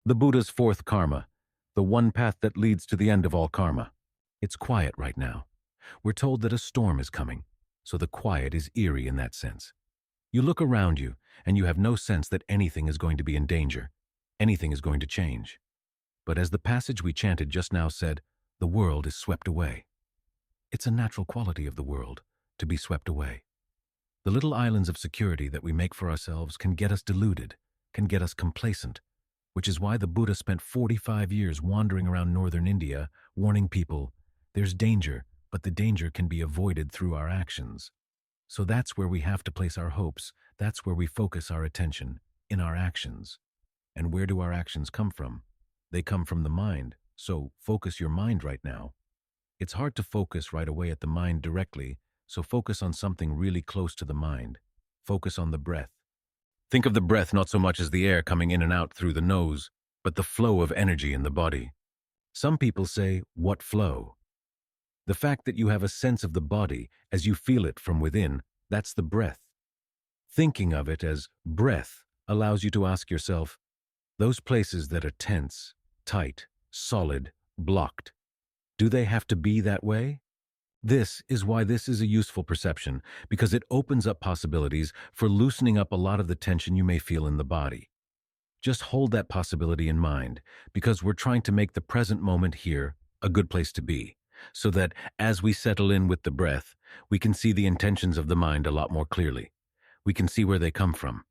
The Buddha's fourth karma, the one path that leads to the end of all karma. It's quiet right now. We're told that a storm is coming, so the quiet is eerie in that sense. You look around you, and you have no sense that anything is going to be in danger, anything is going to change. But as the passage we chanted just now said, the world is swept away. It's a natural quality of the world, to be swept away. The little islands of security that we make for ourselves can get us deluded, can get us complacent, which is why the Buddha spent 45 years wandering around northern India, warning people, there's danger, but the danger can be avoided through our actions. So that's where we have to place our hopes, that's where we focus our attention, in our actions. And where do our actions come from? They come from the mind, so focus your mind right now. It's hard to focus right away at the mind directly, so focus on something really close to the mind. Focus on the breath. Think of the breath not so much as the air coming in and out through the nose, but the flow of energy in the body. Some people say, what flow? The fact that you have a sense of the body as you feel it from within, that's the breath. Thinking of it as breath allows you to ask yourself, those places that are tense, tight, solid, blocked, do they have to be that way? This is why this is a useful perception, because it opens up possibilities for loosening up a lot of the tension you may feel in the body. Just hold that possibility in mind, because we're trying to make the present moment here a good place to be, so that as we settle in with the breath, we can see the intentions of the mind a lot more clearly. We can see where they come from.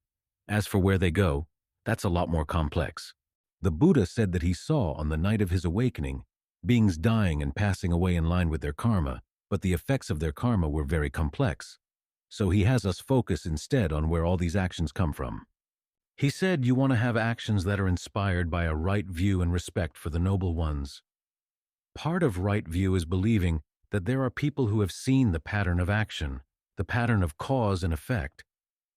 As for where they go, that's a lot more complex. The Buddha said that he saw on the night of his awakening beings dying and passing away in line with their karma, but the effects of their karma were very complex. So he has us focus instead on where all these actions come from. He said you want to have actions that are inspired by a right view and respect for the noble ones. Part of right view is believing that there are people who have seen the pattern of action, the pattern of cause and effect.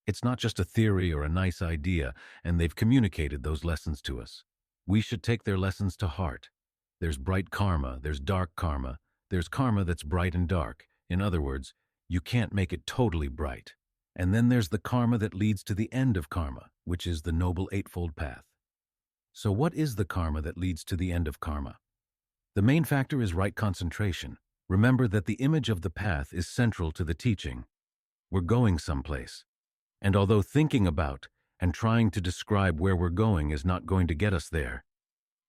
It's not just a theory or a nice idea, and they've communicated those lessons to us. We should take their lessons to heart. There's bright karma, there's dark karma, there's karma that's bright and dark. In other words, you can't make it totally bright. And then there's the karma that leads to the end of karma, which is the Noble Eightfold Path. So what is the karma that leads to the end of karma? The main factor is right concentration. Remember that the image of the path is central to the teaching. We're going someplace. And although thinking about and trying to describe where we're going is not going to get us there,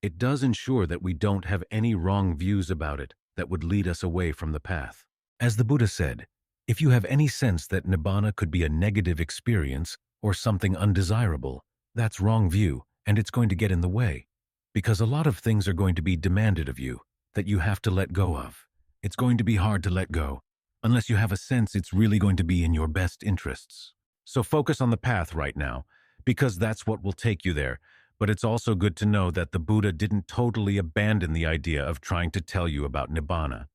it does ensure that we don't have any wrong views about it that would lead us away from the path. As the Buddha said, if you have any sense that nibbana could be a negative experience or something undesirable, that's wrong view, and it's going to get in the way. Because a lot of things are going to be demanded of you that you have to let go of. It's going to be hard to let go, unless you have a sense it's really going to be in your best interests. So focus on the path right now, because that's what will take you there. But it's also good to know that the Buddha didn't totally abandon the idea of trying to tell you about nibbana.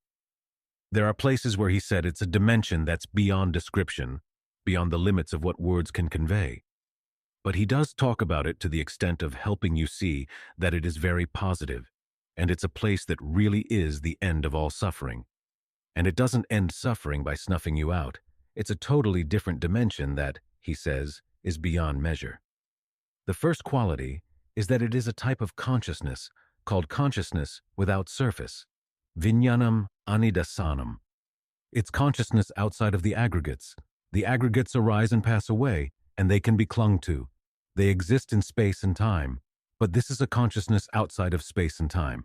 There are places where he said it's a dimension that's beyond description, beyond the limits of what words can convey. But he does talk about it to the extent of helping you see that it is very positive, and it's a place that really is the end of all suffering. And it doesn't end suffering by snuffing you out. It's a totally different dimension that, he says, is beyond measure. The first quality is that it is a type of consciousness called consciousness without surface, Vijnanam anidasanam. It's consciousness outside of the aggregates. The aggregates arise and pass away, and they can be clung to. They exist in space and time, but this is a consciousness outside of space and time,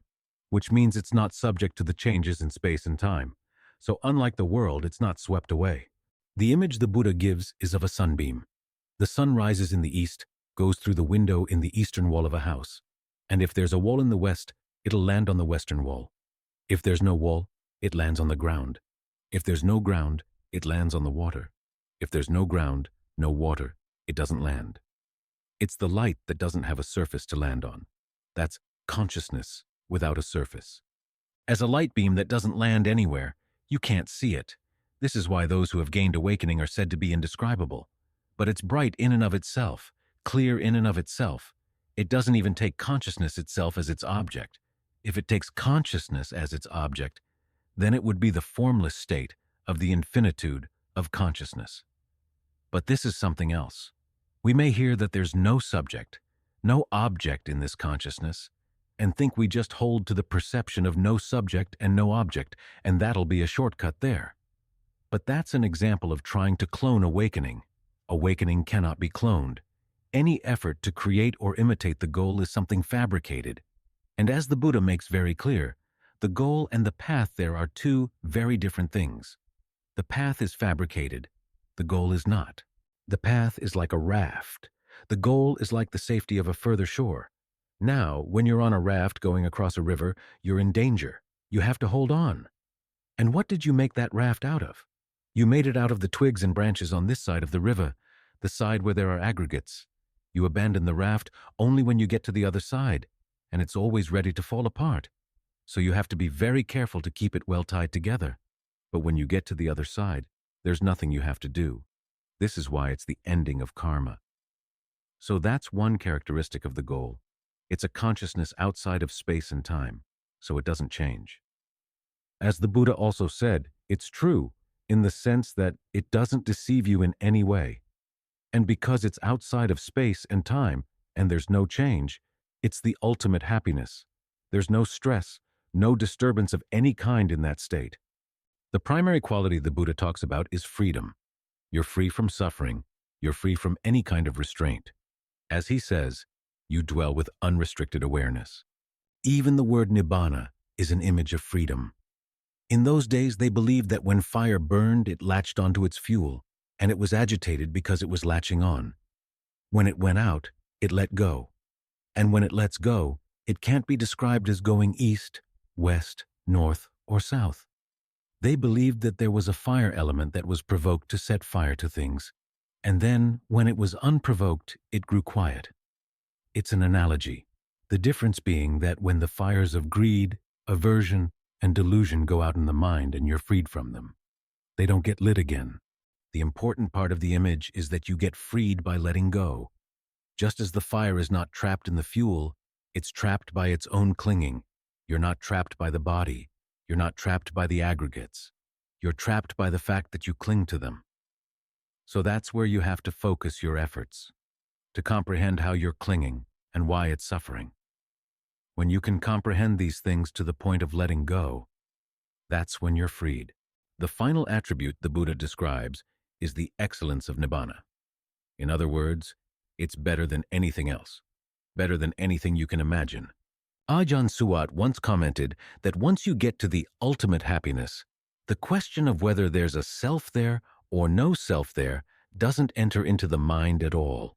which means it's not subject to the changes in space and time. So unlike the world, it's not swept away. The image the Buddha gives is of a sunbeam. The sun rises in the east, goes through the window in the eastern wall of a house. And if there's a wall in the west, it'll land on the western wall. If there's no wall, it lands on the ground. If there's no ground, it lands on the water. If there's no ground, no water, it doesn't land. It's the light that doesn't have a surface to land on. That's consciousness without a surface. As a light beam that doesn't land anywhere, you can't see it. This is why those who have gained awakening are said to be indescribable. But it's bright in and of itself, clear in and of itself. It doesn't even take consciousness itself as its object. If it takes consciousness as its object, then it would be the formless state of the infinitude of consciousness. But this is something else. We may hear that there's no subject, no object in this consciousness, and think we just hold to the perception of no subject and no object, and that'll be a shortcut there. But that's an example of trying to clone awakening. Awakening cannot be cloned. Any effort to create or imitate the goal is something fabricated. And as the Buddha makes very clear, the goal and the path there are two very different things. The path is fabricated. The goal is not. The path is like a raft. The goal is like the safety of a further shore. Now, when you're on a raft going across a river, you're in danger. You have to hold on. And what did you make that raft out of? You made it out of the twigs and branches on this side of the river, the side where there are aggregates. You abandon the raft only when you get to the other side, and it's always ready to fall apart. So you have to be very careful to keep it well tied together. But when you get to the other side, there's nothing you have to do. This is why it's the ending of karma. So that's one characteristic of the goal. It's a consciousness outside of space and time, so it doesn't change. As the Buddha also said, it's true in the sense that it doesn't deceive you in any way. And because it's outside of space and time, and there's no change, it's the ultimate happiness. There's no stress, no disturbance of any kind in that state. The primary quality the Buddha talks about is freedom. You're free from suffering. You're free from any kind of restraint. As he says, you dwell with unrestricted awareness. Even the word nibbana is an image of freedom. In those days, they believed that when fire burned, it latched onto its fuel, and it was agitated because it was latching on. When it went out, it let go. And when it lets go, it can't be described as going east, west, north, or south. They believed that there was a fire element that was provoked to set fire to things, and then, when it was unprovoked, it grew quiet. It's an analogy, the difference being that when the fires of greed, aversion, and delusion go out in the mind and you're freed from them, they don't get lit again. The important part of the image is that you get freed by letting go. Just as the fire is not trapped in the fuel, it's trapped by its own clinging. You're not trapped by the body. You're not trapped by the aggregates. You're trapped by the fact that you cling to them. So that's where you have to focus your efforts, to comprehend how you're clinging and why it's suffering. When you can comprehend these things to the point of letting go, that's when you're freed. The final attribute the Buddha describes is the excellence of nibbana. In other words, it's better than anything else, better than anything you can imagine. Ajahn Suwat once commented that once you get to the ultimate happiness, the question of whether there's a self there or no self there doesn't enter into the mind at all.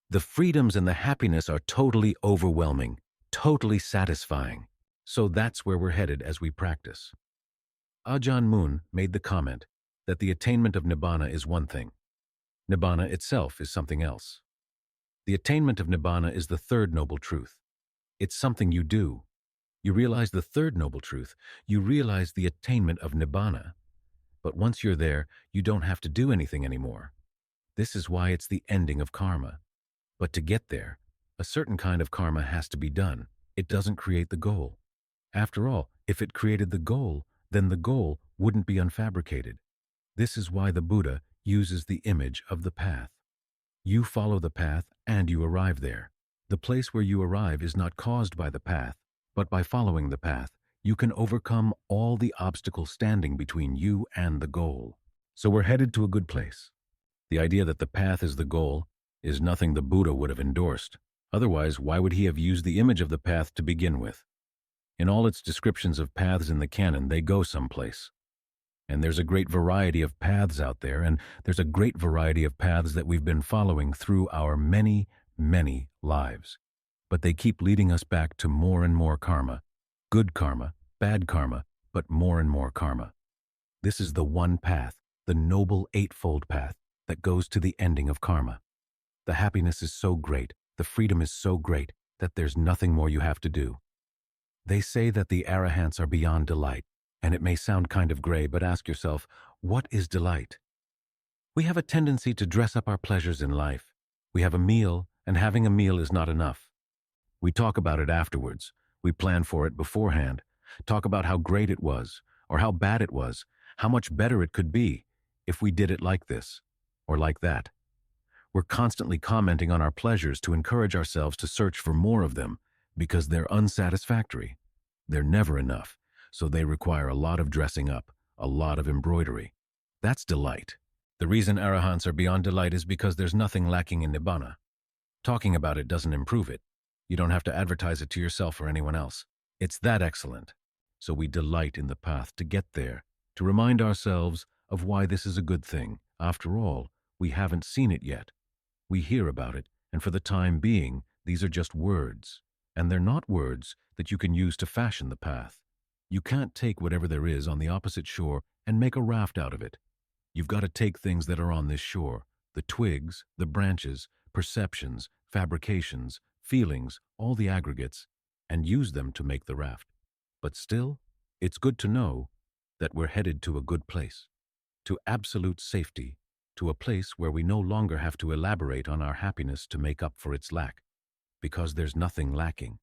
The freedoms and the happiness are totally overwhelming, totally satisfying. So that's where we're headed as we practice. Ajahn Mun made the comment that the attainment of nibbana is one thing. Nibbana itself is something else. The attainment of nibbana is the third noble truth. It's something you do. You realize the third noble truth. You realize the attainment of nibbana. But once you're there, you don't have to do anything anymore. This is why it's the ending of karma. But to get there, a certain kind of karma has to be done. It doesn't create the goal. After all, if it created the goal, then the goal wouldn't be unfabricated. This is why the Buddha uses the image of the path. You follow the path and you arrive there. The place where you arrive is not caused by the path, but by following the path, you can overcome all the obstacles standing between you and the goal. So we're headed to a good place. The idea that the path is the goal is nothing the Buddha would have endorsed. Otherwise, why would he have used the image of the path to begin with? In all its descriptions of paths in the canon, they go someplace. And there's a great variety of paths out there, and there's a great variety of paths that we've been following through our many, many lives. But they keep leading us back to more and more karma. Good karma, bad karma, but more and more karma. This is the one path, the noble eightfold path, that goes to the ending of karma. The happiness is so great, the freedom is so great, that there's nothing more you have to do. They say that the arahants are beyond delight, and it may sound kind of gray, but ask yourself, what is delight? We have a tendency to dress up our pleasures in life. We have a meal, and having a meal is not enough. We talk about it afterwards. We plan for it beforehand, talk about how great it was, or how bad it was, how much better it could be if we did it like this, or like that. We're constantly commenting on our pleasures to encourage ourselves to search for more of them because they're unsatisfactory. They're never enough, so they require a lot of dressing up, a lot of embroidery. That's delight. The reason arahants are beyond delight is because there's nothing lacking in nibbana. Talking about it doesn't improve it. You don't have to advertise it to yourself or anyone else. It's that excellent. So we delight in the path to get there, to remind ourselves of why this is a good thing. After all, we haven't seen it yet. We hear about it, and for the time being, these are just words. And they're not words that you can use to fashion the path. You can't take whatever there is on the opposite shore and make a raft out of it. You've got to take things that are on this shore, the twigs, the branches, perceptions, fabrications, feelings, all the aggregates, and use them to make the raft. But still, it's good to know that we're headed to a good place, to absolute safety, to a place where we no longer have to elaborate on our happiness to make up for its lack, because there's nothing lacking.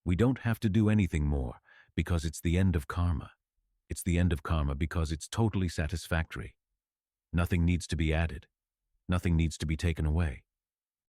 We don't have to do anything more, because it's the end of karma. It's the end of karma because it's totally satisfactory. Nothing needs to be added. Nothing needs to be taken away.